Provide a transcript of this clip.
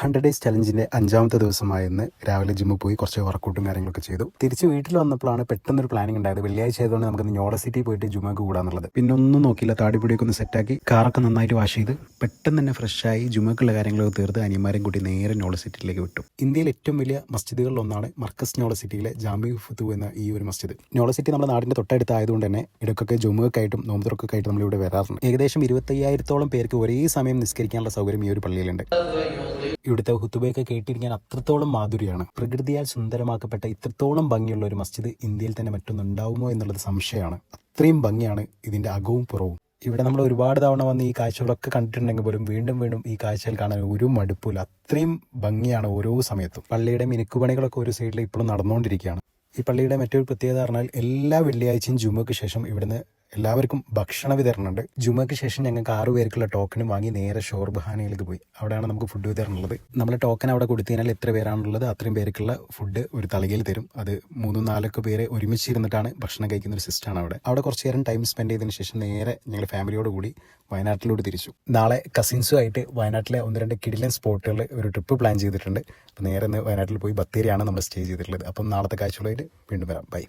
100 days ചലഞ്ചിന്റെ 5ാമത്തെ ദിവസമായ ഇന്ന് രാവിലെ ജിമ്മിൽ പോയി കുറച്ച് വർക്കൗട്ടും കാര്യങ്ങളൊക്കെ ചെയ്തു. തിരിച്ച് വീട്ടിൽ വന്നപ്പോഴാണ് പെട്ടെന്നൊരു പ്ലാനിങ് ഉണ്ടായത്. വെള്ളിയാഴ്ച ആയതുകൊണ്ട് നമുക്ക് ഞോള സിറ്റി പോയിട്ട് ജുമക്ക് കൂടാന്നുള്ളത്. പിന്നെ ഒന്നും നോക്കിയില്ല, താടിപ്പൊടിയൊക്കെ ഒന്ന് സെറ്റാക്കി കാറൊക്കെ നന്നായിട്ട് വാഷ് ചെയ്ത് പെട്ടെന്ന് തന്നെ ഫ്രഷായി ജുമക്കുള്ള കാര്യങ്ങളൊക്കെ തീർത്ത് അനിയന്മാരെയും കൂട്ടി നേരെ ഞോള സിറ്റിയിലേക്ക് വിട്ടു. ഇന്ത്യയിലെ ഏറ്റവും വലിയ മസ്ജിദുകളിലൊന്നാണ് മർക്കസ് ഞോള സിറ്റിയിലെ ജാമി ഫുത്തു എന്ന ഈ ഒരു മസ്ജിദ്. ഞോള സിറ്റി നമ്മുടെ നാടിന്റെ തൊട്ടടുത്തായതുകൊണ്ട് തന്നെ ഇടയ്ക്കൊക്കെ ജുമുക്കായിട്ടും നോമ്പുറൊക്കെ ആയിട്ട് നമ്മളിവിടെ വരാറുണ്ട്. ഏകദേശം 25,000-ഓളം പേർക്ക് ഒരേ സമയം നിസ്കരിക്കാനുള്ള സൗകര്യം ഈ ഒരു പള്ളിയിലുണ്ട്. ഇവിടുത്തെ ഹുത്തുബയൊക്കെ കേട്ടിരിക്കാൻ അത്രത്തോളം മാധുര്യമാണ്. പ്രകൃതിയാൽ സുന്ദരമാക്കപ്പെട്ട ഇത്രത്തോളം ഭംഗിയുള്ള ഒരു മസ്ജിദ് ഇന്ത്യയിൽ തന്നെ മറ്റൊന്നുണ്ടാവുമോ എന്നുള്ളത് സംശയമാണ്. അത്രയും ഭംഗിയാണ് ഇതിന്റെ അകവും പുറവും. ഇവിടെ നമ്മൾ ഒരുപാട് തവണ വന്ന് ഈ കാഴ്ചകളൊക്കെ കണ്ടിട്ടുണ്ടെങ്കിൽ പോലും വീണ്ടും വീണ്ടും ഈ കാഴ്ചകൾ കാണാൻ ഒരു മടുപ്പില്ല. അത്രയും ഭംഗിയാണ് ഓരോ സമയത്തും. പള്ളിയുടെ മിനുക്കുപണികളൊക്കെ ഒരു സൈഡിൽ ഇപ്പോഴും നടന്നുകൊണ്ടിരിക്കുകയാണ്. ഈ പള്ളിയുടെ മറ്റൊരു പ്രത്യേകത പറഞ്ഞാൽ എല്ലാ വെള്ളിയാഴ്ചയും ജുമയ്ക്ക് ശേഷം ഇവിടുന്ന് എല്ലാവർക്കും ഭക്ഷണ വിതരണമുണ്ട്. ജുമയ്ക്ക് ശേഷം ഞങ്ങൾക്ക് 6 പേർക്കുള്ള ടോക്കനും വാങ്ങി നേരെ ഷോർബഹാനയിലേക്ക് പോയി. അവിടെയാണ് നമുക്ക് ഫുഡ് വിതരണം ഉള്ളത്. നമ്മൾ ടോക്കൻ അവിടെ കൊടുത്തു കഴിഞ്ഞാൽ എത്ര പേരാണുള്ളത് അത്രയും പേർക്കുള്ള ഫുഡ് ഒരു തളികയിൽ തരും. അത് 3-4 പേര് ഒരുമിച്ചിരുന്നിട്ടാണ് ഭക്ഷണം കഴിക്കുന്ന ഒരു സിസ്റ്റമാണ് അവിടെ കുറച്ച് നേരം ടൈം സ്പെൻഡ് ചെയ്തതിന് ശേഷം നേരെ ഞങ്ങൾ ഫാമിലിയോട് കൂടി വയനാട്ടിലോട്ട് തിരിച്ചു. നാളെ കസിൻസുമായിട്ട് വയനാട്ടിലെ 1-2 കിടിലൻ സ്പോട്ടുകളിൽ ഒരു ട്രിപ്പ് പ്ലാൻ ചെയ്തിട്ടുണ്ട്. അപ്പോൾ നേരെ വയനാട്ടിൽ പോയി ബത്തേരിയാണ് നമ്മൾ സ്റ്റേ ചെയ്തിട്ടുള്ളത്. അപ്പം നാളത്തെ കാഴ്ചകളായിട്ട് വീണ്ടും വരാം. ബൈ.